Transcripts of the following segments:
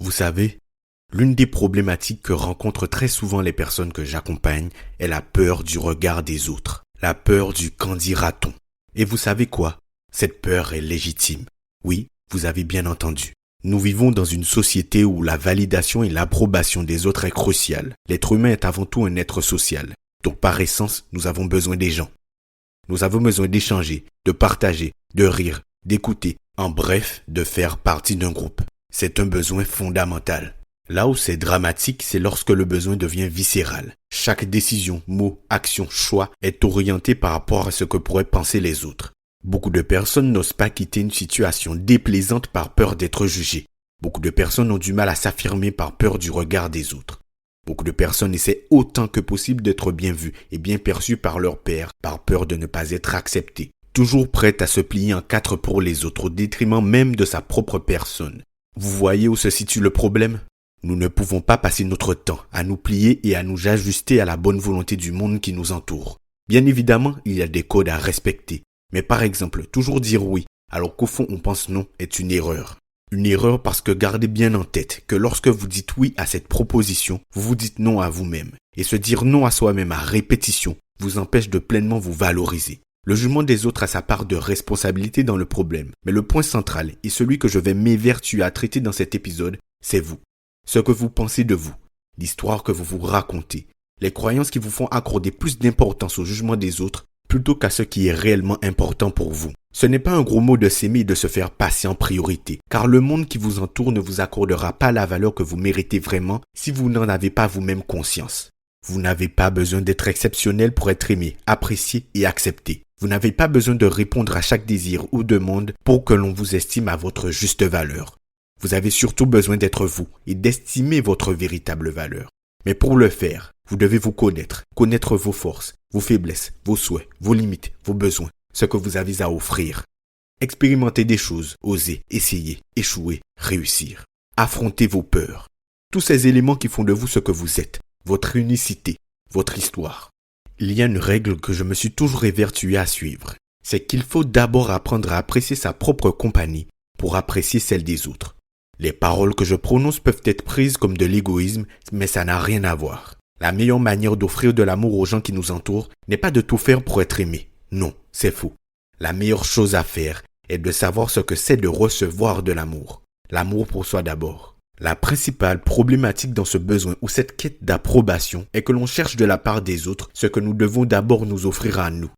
Vous savez, l'une des problématiques que rencontrent très souvent les personnes que j'accompagne est la peur du regard des autres, la peur du qu'en dira-t-on. Et vous savez quoi? Cette peur est légitime. Oui, vous avez bien entendu. Nous vivons dans une société où la validation et l'approbation des autres est cruciale. L'être humain est avant tout un être social. Donc par essence, nous avons besoin des gens. Nous avons besoin d'échanger, de partager, de rire, d'écouter, en bref, de faire partie d'un groupe. C'est un besoin fondamental. Là où c'est dramatique, c'est lorsque le besoin devient viscéral. Chaque décision, mot, action, choix est orienté par rapport à ce que pourraient penser les autres. Beaucoup de personnes n'osent pas quitter une situation déplaisante par peur d'être jugées. Beaucoup de personnes ont du mal à s'affirmer par peur du regard des autres. Beaucoup de personnes essaient autant que possible d'être bien vues et bien perçues par leur pairs, par peur de ne pas être acceptées. Toujours prêtes à se plier en quatre pour les autres au détriment même de sa propre personne. Vous voyez où se situe le problème? Nous ne pouvons pas passer notre temps à nous plier et à nous ajuster à la bonne volonté du monde qui nous entoure. Bien évidemment, il y a des codes à respecter. Mais par exemple, toujours dire oui, alors qu'au fond on pense non, est une erreur. Une erreur parce que gardez bien en tête que lorsque vous dites oui à cette proposition, vous vous dites non à vous-même. Et se dire non à soi-même à répétition vous empêche de pleinement vous valoriser. Le jugement des autres a sa part de responsabilité dans le problème. Mais le point central, et celui que je vais m'évertuer à traiter dans cet épisode, c'est vous. Ce que vous pensez de vous, l'histoire que vous vous racontez, les croyances qui vous font accorder plus d'importance au jugement des autres plutôt qu'à ce qui est réellement important pour vous. Ce n'est pas un gros mot de s'aimer et de se faire passer en priorité, car le monde qui vous entoure ne vous accordera pas la valeur que vous méritez vraiment si vous n'en avez pas vous-même conscience. Vous n'avez pas besoin d'être exceptionnel pour être aimé, apprécié et accepté. Vous n'avez pas besoin de répondre à chaque désir ou demande pour que l'on vous estime à votre juste valeur. Vous avez surtout besoin d'être vous et d'estimer votre véritable valeur. Mais pour le faire, vous devez vous connaître vos forces, vos faiblesses, vos souhaits, vos limites, vos besoins, ce que vous avez à offrir. Expérimentez des choses, osez, essayez, échouez, réussir. Affrontez vos peurs. Tous ces éléments qui font de vous ce que vous êtes, votre unicité, votre histoire. Il y a une règle que je me suis toujours évertué à suivre. C'est qu'il faut d'abord apprendre à apprécier sa propre compagnie pour apprécier celle des autres. Les paroles que je prononce peuvent être prises comme de l'égoïsme, mais ça n'a rien à voir. La meilleure manière d'offrir de l'amour aux gens qui nous entourent n'est pas de tout faire pour être aimé. Non, c'est faux. La meilleure chose à faire est de savoir ce que c'est de recevoir de l'amour. L'amour pour soi d'abord. La principale problématique dans ce besoin ou cette quête d'approbation est que l'on cherche de la part des autres ce que nous devons d'abord nous offrir à nous.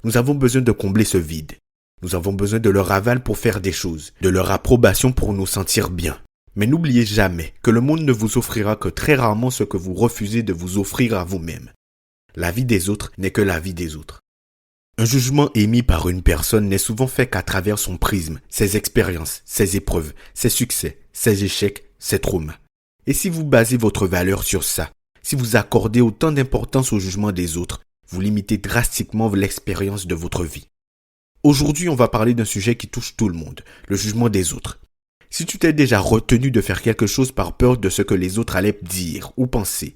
Nous avons besoin de combler ce vide. Nous avons besoin de leur aval pour faire des choses, de leur approbation pour nous sentir bien. Mais n'oubliez jamais que le monde ne vous offrira que très rarement ce que vous refusez de vous offrir à vous-même. La vie des autres n'est que la vie des autres. Un jugement émis par une personne n'est souvent fait qu'à travers son prisme, ses expériences, ses épreuves, ses succès, ses échecs, ses traumas. Et si vous basez votre valeur sur ça, si vous accordez autant d'importance au jugement des autres, vous limitez drastiquement l'expérience de votre vie. Aujourd'hui, on va parler d'un sujet qui touche tout le monde, le jugement des autres. Si tu t'es déjà retenu de faire quelque chose par peur de ce que les autres allaient dire ou penser,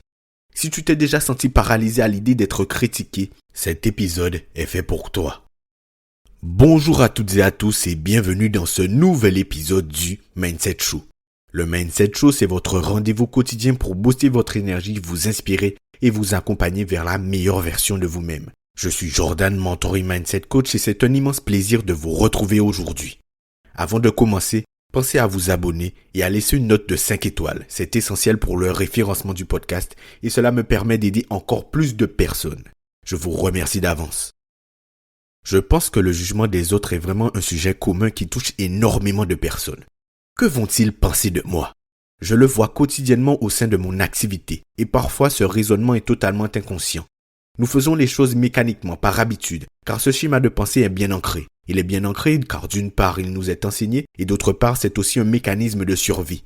si tu t'es déjà senti paralysé à l'idée d'être critiqué, cet épisode est fait pour toi. Bonjour à toutes et à tous et bienvenue dans ce nouvel épisode du Mindset Show. Le Mindset Show, c'est votre rendez-vous quotidien pour booster votre énergie, vous inspirer et vous accompagner vers la meilleure version de vous-même. Je suis Jordan, mentor et mindset coach et c'est un immense plaisir de vous retrouver aujourd'hui. Avant de commencer, pensez à vous abonner et à laisser une note de 5 étoiles. C'est essentiel pour le référencement du podcast et cela me permet d'aider encore plus de personnes. Je vous remercie d'avance. Je pense que le jugement des autres est vraiment un sujet commun qui touche énormément de personnes. Que vont-ils penser de moi? Je le vois quotidiennement au sein de mon activité et parfois ce raisonnement est totalement inconscient. Nous faisons les choses mécaniquement, par habitude, car ce schéma de pensée est bien ancré. Il est bien ancré car d'une part, il nous est enseigné et d'autre part, c'est aussi un mécanisme de survie.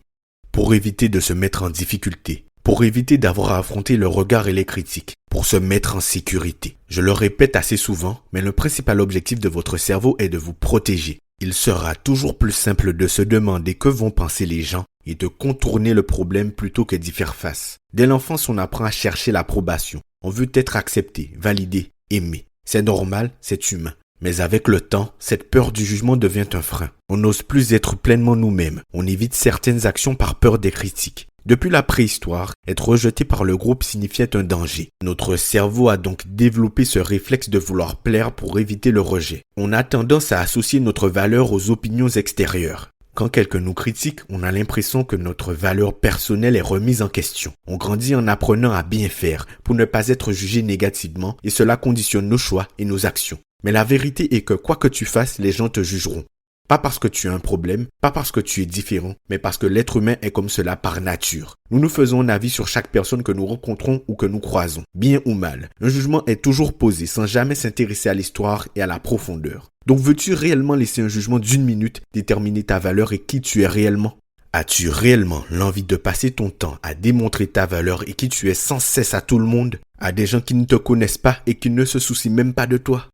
Pour éviter de se mettre en difficulté, pour éviter d'avoir à affronter le regard et les critiques, pour se mettre en sécurité. Je le répète assez souvent, mais le principal objectif de votre cerveau est de vous protéger. Il sera toujours plus simple de se demander que vont penser les gens et de contourner le problème plutôt que d'y faire face. Dès l'enfance, on apprend à chercher l'approbation. On veut être accepté, validé, aimé. C'est normal, c'est humain. Mais avec le temps, cette peur du jugement devient un frein. On n'ose plus être pleinement nous-mêmes. On évite certaines actions par peur des critiques. Depuis la préhistoire, être rejeté par le groupe signifiait un danger. Notre cerveau a donc développé ce réflexe de vouloir plaire pour éviter le rejet. On a tendance à associer notre valeur aux opinions extérieures. Quand quelqu'un nous critique, on a l'impression que notre valeur personnelle est remise en question. On grandit en apprenant à bien faire pour ne pas être jugé négativement et cela conditionne nos choix et nos actions. Mais la vérité est que quoi que tu fasses, les gens te jugeront. Pas parce que tu as un problème, pas parce que tu es différent, mais parce que l'être humain est comme cela par nature. Nous nous faisons un avis sur chaque personne que nous rencontrons ou que nous croisons, bien ou mal. Un jugement est toujours posé sans jamais s'intéresser à l'histoire et à la profondeur. Donc veux-tu réellement laisser un jugement d'1 minute déterminer ta valeur et qui tu es réellement? As-tu réellement l'envie de passer ton temps à démontrer ta valeur et qui tu es sans cesse à tout le monde, à des gens qui ne te connaissent pas et qui ne se soucient même pas de toi?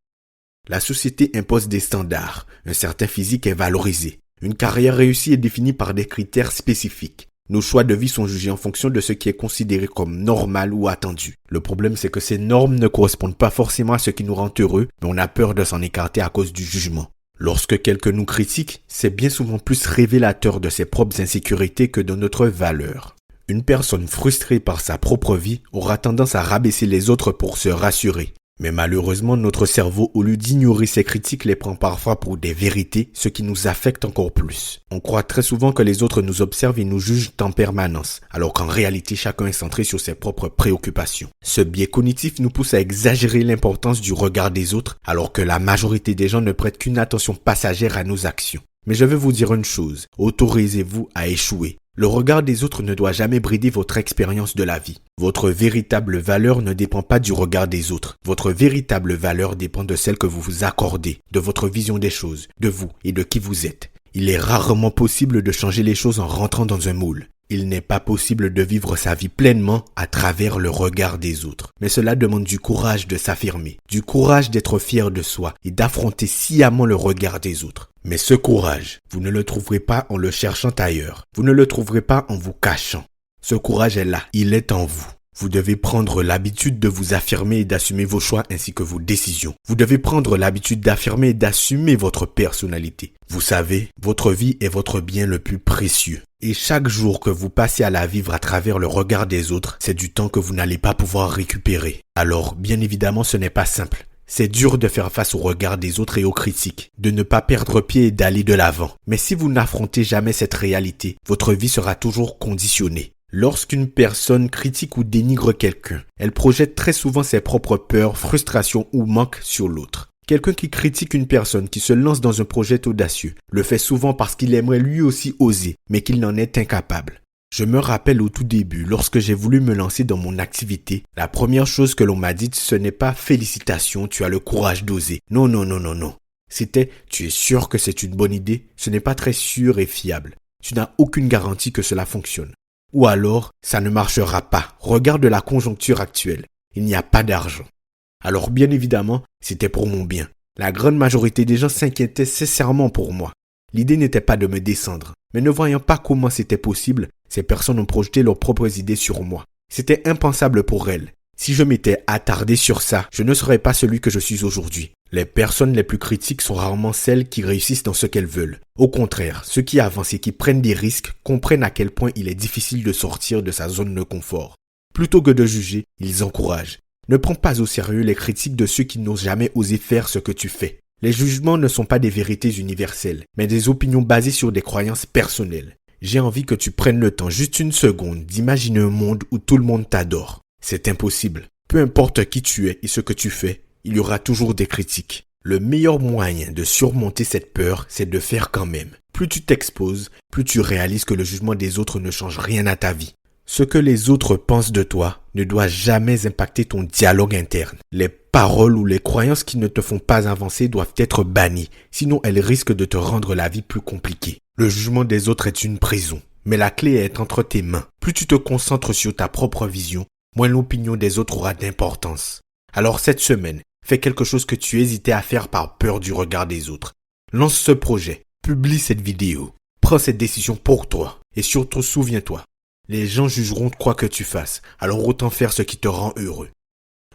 La société impose des standards, un certain physique est valorisé. Une carrière réussie est définie par des critères spécifiques. Nos choix de vie sont jugés en fonction de ce qui est considéré comme normal ou attendu. Le problème, c'est que ces normes ne correspondent pas forcément à ce qui nous rend heureux, mais on a peur de s'en écarter à cause du jugement. Lorsque quelqu'un nous critique, c'est bien souvent plus révélateur de ses propres insécurités que de notre valeur. Une personne frustrée par sa propre vie aura tendance à rabaisser les autres pour se rassurer. Mais malheureusement, notre cerveau, au lieu d'ignorer ces critiques, les prend parfois pour des vérités, ce qui nous affecte encore plus. On croit très souvent que les autres nous observent et nous jugent en permanence, alors qu'en réalité, chacun est centré sur ses propres préoccupations. Ce biais cognitif nous pousse à exagérer l'importance du regard des autres, alors que la majorité des gens ne prêtent qu'une attention passagère à nos actions. Mais je vais vous dire une chose, autorisez-vous à échouer. Le regard des autres ne doit jamais brider votre expérience de la vie. Votre véritable valeur ne dépend pas du regard des autres. Votre véritable valeur dépend de celle que vous vous accordez, de votre vision des choses, de vous et de qui vous êtes. Il est rarement possible de changer les choses en rentrant dans un moule. Il n'est pas possible de vivre sa vie pleinement à travers le regard des autres. Mais cela demande du courage de s'affirmer, du courage d'être fier de soi et d'affronter sciemment le regard des autres. Mais ce courage, vous ne le trouverez pas en le cherchant ailleurs. Vous ne le trouverez pas en vous cachant. Ce courage est là, il est en vous. Vous devez prendre l'habitude de vous affirmer et d'assumer vos choix ainsi que vos décisions. Vous devez prendre l'habitude d'affirmer et d'assumer votre personnalité. Vous savez, votre vie est votre bien le plus précieux. Et chaque jour que vous passez à la vivre à travers le regard des autres, c'est du temps que vous n'allez pas pouvoir récupérer. Alors, bien évidemment, ce n'est pas simple. C'est dur de faire face au regard des autres et aux critiques, de ne pas perdre pied et d'aller de l'avant. Mais si vous n'affrontez jamais cette réalité, votre vie sera toujours conditionnée. Lorsqu'une personne critique ou dénigre quelqu'un, elle projette très souvent ses propres peurs, frustrations ou manques sur l'autre. Quelqu'un qui critique une personne qui se lance dans un projet audacieux le fait souvent parce qu'il aimerait lui aussi oser, mais qu'il n'en est incapable. Je me rappelle au tout début, lorsque j'ai voulu me lancer dans mon activité, la première chose que l'on m'a dite, ce n'est pas « félicitations, tu as le courage d'oser ». Non. C'était « tu es sûr que c'est une bonne idée ?» Ce n'est pas très sûr et fiable. Tu n'as aucune garantie que cela fonctionne. Ou alors, ça ne marchera pas. Regarde la conjoncture actuelle. Il n'y a pas d'argent. Alors bien évidemment, c'était pour mon bien. La grande majorité des gens s'inquiétaient sincèrement pour moi. L'idée n'était pas de me descendre. Mais ne voyant pas comment c'était possible, ces personnes ont projeté leurs propres idées sur moi. C'était impensable pour elles. Si je m'étais attardé sur ça, je ne serais pas celui que je suis aujourd'hui. Les personnes les plus critiques sont rarement celles qui réussissent dans ce qu'elles veulent. Au contraire, ceux qui avancent et qui prennent des risques comprennent à quel point il est difficile de sortir de sa zone de confort. Plutôt que de juger, ils encouragent. Ne prends pas au sérieux les critiques de ceux qui n'osent jamais oser faire ce que tu fais. Les jugements ne sont pas des vérités universelles, mais des opinions basées sur des croyances personnelles. J'ai envie que tu prennes le temps, juste 1 seconde, d'imaginer un monde où tout le monde t'adore. C'est impossible. Peu importe qui tu es et ce que tu fais, il y aura toujours des critiques. Le meilleur moyen de surmonter cette peur, c'est de faire quand même. Plus tu t'exposes, plus tu réalises que le jugement des autres ne change rien à ta vie. Ce que les autres pensent de toi ne doit jamais impacter ton dialogue interne. Les paroles ou les croyances qui ne te font pas avancer doivent être bannies, sinon elles risquent de te rendre la vie plus compliquée. Le jugement des autres est une prison, mais la clé est entre tes mains. Plus tu te concentres sur ta propre vision, moins l'opinion des autres aura d'importance. Alors cette semaine, fais quelque chose que tu hésitais à faire par peur du regard des autres. Lance ce projet, publie cette vidéo, prends cette décision pour toi et surtout souviens-toi. Les gens jugeront quoi que tu fasses, alors autant faire ce qui te rend heureux.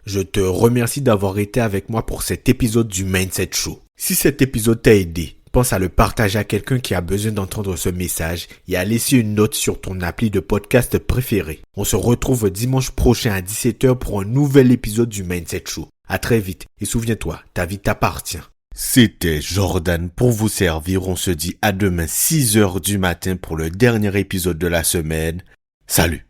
Je te remercie d'avoir été avec moi pour cet épisode du Mindset Show. Si cet épisode t'a aidé, pense à le partager à quelqu'un qui a besoin d'entendre ce message et à laisser une note sur ton appli de podcast préféré. On se retrouve dimanche prochain à 17h pour un nouvel épisode du Mindset Show. À très vite et souviens-toi, ta vie t'appartient. C'était Jordan pour vous servir. On se dit à demain 6h du matin pour le dernier épisode de la semaine. Salut!